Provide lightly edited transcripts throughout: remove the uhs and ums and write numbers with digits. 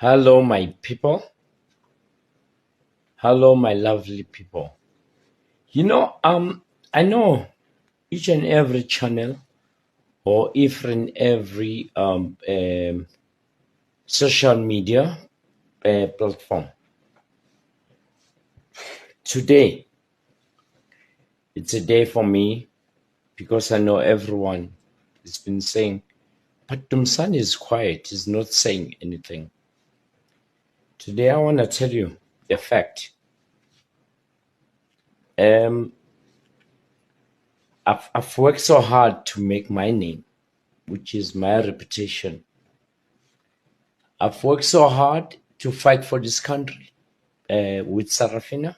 Hello, my people. Hello, my lovely people. I know each and every channel or even every social media platform. Today, it's a day for me because I know everyone has been saying, but Dumsan is quiet, he's not saying anything. Today, I want to tell you the fact. I've worked so hard to make my name, which is my reputation. I've worked so hard to fight for this country with Sarafina.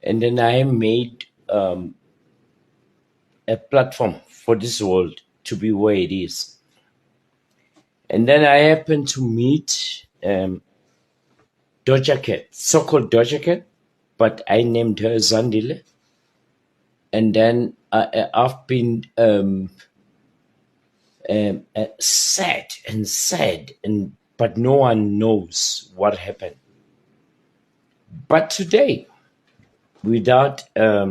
And then I made a platform for this world to be where it is. And then I happened to meet Doja Cat, so-called Doja Cat, but I named her Zandile. And then I've been sad, but no one knows what happened. But today, without a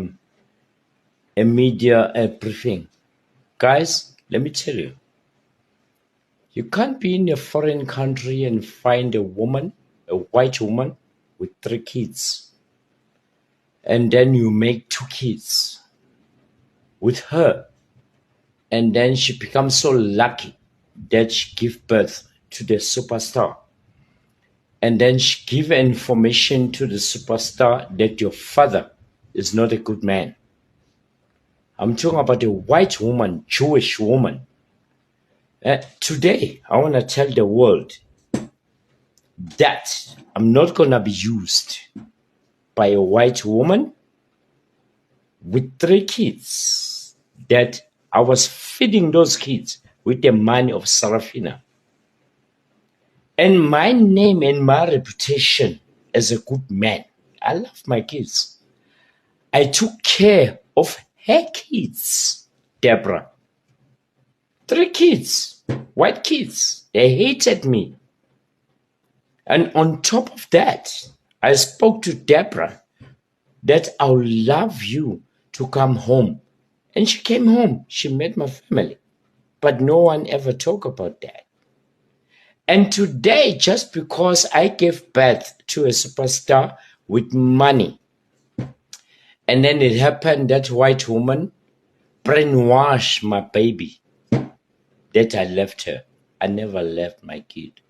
media briefing, guys, let me tell you, you can't be in a foreign country and find a woman, a white woman, with 3 kids, and then you make 2 kids with her, and then she becomes so lucky that she gives birth to the superstar. And then she give information to the superstar that your father is not a good man. I'm talking about a white woman, Jewish woman. Today, I want to tell the world that I'm not going to be used by a white woman with 3 kids, that I was feeding those kids with the money of Sarafina. And my name and my reputation as a good man, I love my kids. I took care of her kids, Deborah. 3 kids, white kids. They hated me. And on top of that, I spoke to Deborah that I would love you to come home. And she came home. She met my family. But no one ever talked about that. And today, just because I gave birth to a superstar with money, and then it happened that white woman brainwashed my baby, that I left her. I never left my kid.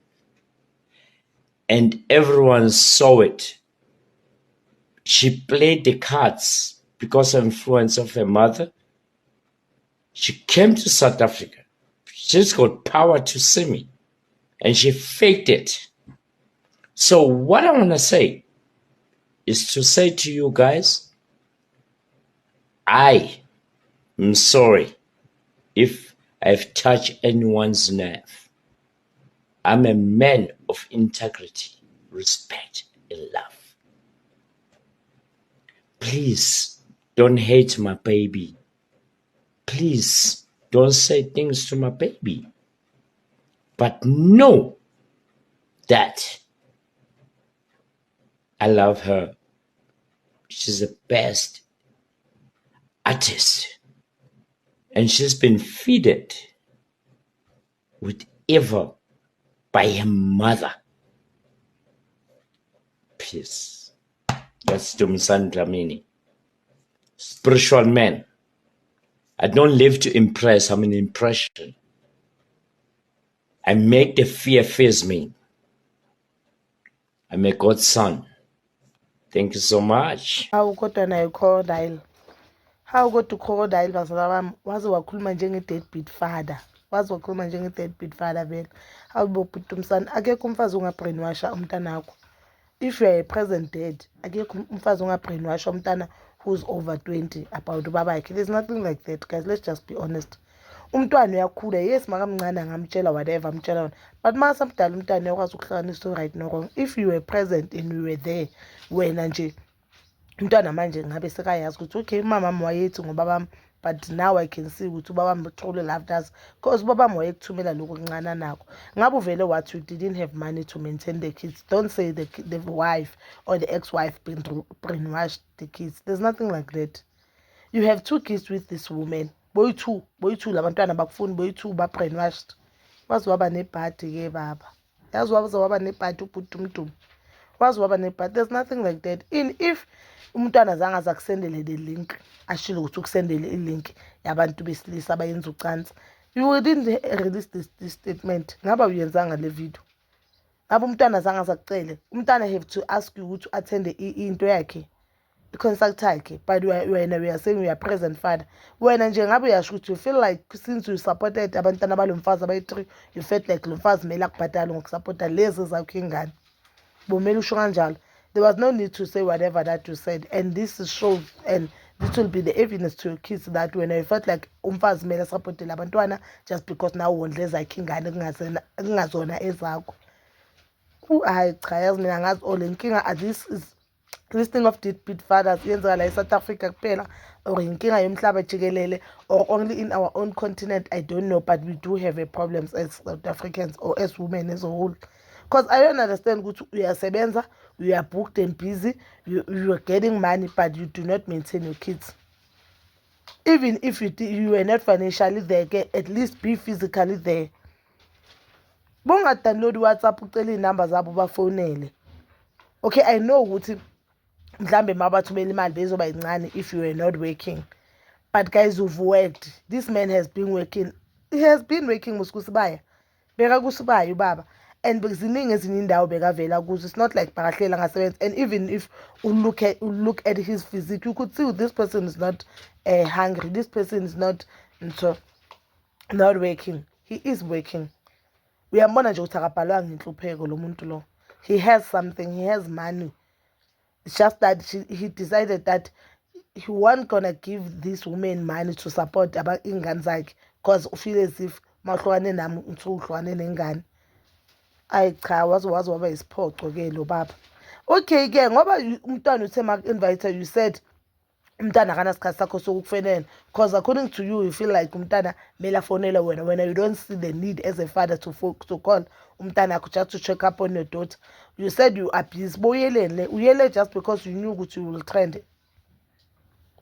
And everyone saw it. She played the cards because of influence of her mother. She came to South Africa. She's got power to see me. And she faked it. So what I want to say is to say to you guys, I am sorry if I've touched anyone's nerve. I'm a man of integrity, respect, and love. Please don't hate my baby. Please don't say things to my baby. But know that I love her. She's the best artist. And she's been fed with evil by her mother. Peace. That's Dumsan Dlamini. Spiritual man. I don't live to impress, I'm an impression. I make the fear face me. I'm a God's son. Thank you so much. How kodwa nayo crocodile. How go to crocodile bazala bami waze wakhuluma njenge-deadbeat father. Waze wakhuluma njenge-deadbeat father vele. Awubophuta umsana akekho umfazi ungabrainwasha umntanakho. If you are a present dad, akekho umfazi ungabrainwasha umntana who's over 20 about ubaba yakhe. There's nothing like that, guys. Let's just be honest. Umntwana uyakhula, yes, makamncane angamtshela whatever amtshela wona, but masamdala umntwana uyakwazi ukuhlukanisa right no wrong. If you were present and we were there, wena nje umntwana manje ngabe sekayazi ukuthi okay, umama wami wayethi ngobaba but now I can see ukuthi ubaba truly loved us because ubaba wayekuthumela lokhu okuncane nakho. Ngabe uvele wathi you didn't have money to maintain the kids. Don't say the wife or the ex-wife brainwashed the kids. There's nothing like that. You have 2 kids with this woman. Boy two labantwana bakufuni boy 2 ba brainwashed. Wazi waba nebhadi ke baba. Yazi waba nebhadi ubhuti umdumo. Wazi waba nebhadi. There's nothing like that. If umntwana zange azakusendele the link, ashilo ukuthi ukusendele i-link yabantu besilisa abayenza ucansi, you didn't release this statement. Ngaba uyenzanga le video. Ngaba umntwana zange azakucele. Umntwana have to ask you ukuthi attend into yakhe. I-consult yakhe, but wena we are saying we are present father. Wena nje ngabe uyasho ukuthi you feel like since you supported abantwana balomfazi abayi-3, you felt like lo mfazi kumele akubhadale ngokusupporta lezi zakho ingane. Bomele usho kanjalo. There was no need to say whatever that you said, and this shows, and this will be the evidence to your kids that when you felt like umfazi kumele supportele abantwana just because now wondle zakho ingane kungazona ezakho. Hayi cha, yazi mina ngazi all inkinga this thing of deadbeat fathers yenzeka la eSouth Africa kuphela or inkinga yomhlaba jikelele or only in our own continent, I don't know, but we do have a problems as South Africans or as women as a whole. Because I don't understand ukuthi uyasebenza, you are booked and busy, you are getting money, but you do not maintain your kids. Even if you are not financially there, at least be physically there. Bonga download WhatsApp ucela inamba zabo bafonele. Okay, I know ukuthi mhlambe mabathumela imali bezoba incane if you are not working. But guys, you've worked. This man has been working. He has been working muskusibaya. Beka kusibaya ubaba. And ziningi ezinye indawo bekavela kuzo. It's not like bakahlela ngasebenza. And even if you look at his physique, you could see this person is not hungry. This person is not working. He is working. Uyambona nje ukuthi akabhalwanga inhlupheko lo muntu lo. He has something. He has money. It's just that he decided that he wasn't gonna give this woman money to support ingane zakhe because ufeel as if mahlukane nami uhlukane nengane. Ayi cha, waba isiphoco ke lo baba. Okay ke ngoba umntwana uthe invite you said umntwana akana sikhathi sakho sokukufonela because according to you feel like umntwana mela fonela wena you don't see the need as a father to call umntwana akho just to check up on your daughter. You said you are busy. Uyele just because you knew ukuthi you will trend.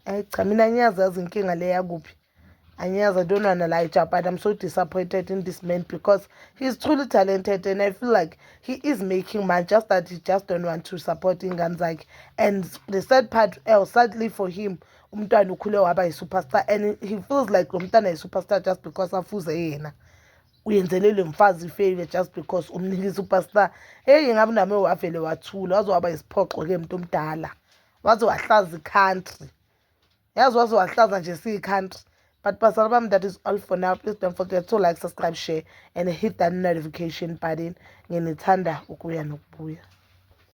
Ayi cha, mina ngiyazazi inkinga le yakuphi. I don't analyze, but I'm so disappointed in this man because he's truly talented and I feel like he is making money, just that he just don't want to support ingane. And the sad part, sadly for him, umntwana ukhule waba superstar, and he feels like umntwana is superstar just because afuze yena. Uyenzelele mfazi favor just because umniki superstar. Hey, ngabe nami wavele wathula, waze waba isiphoqo ke umuntu omdala. Waze wahlaza i-country. Yazi waze wahlaza nje si-country. But Pastor, that is all for now. Please don't forget to like, subscribe, share, and hit that notification button. Nginithanda ukuya nokubuya.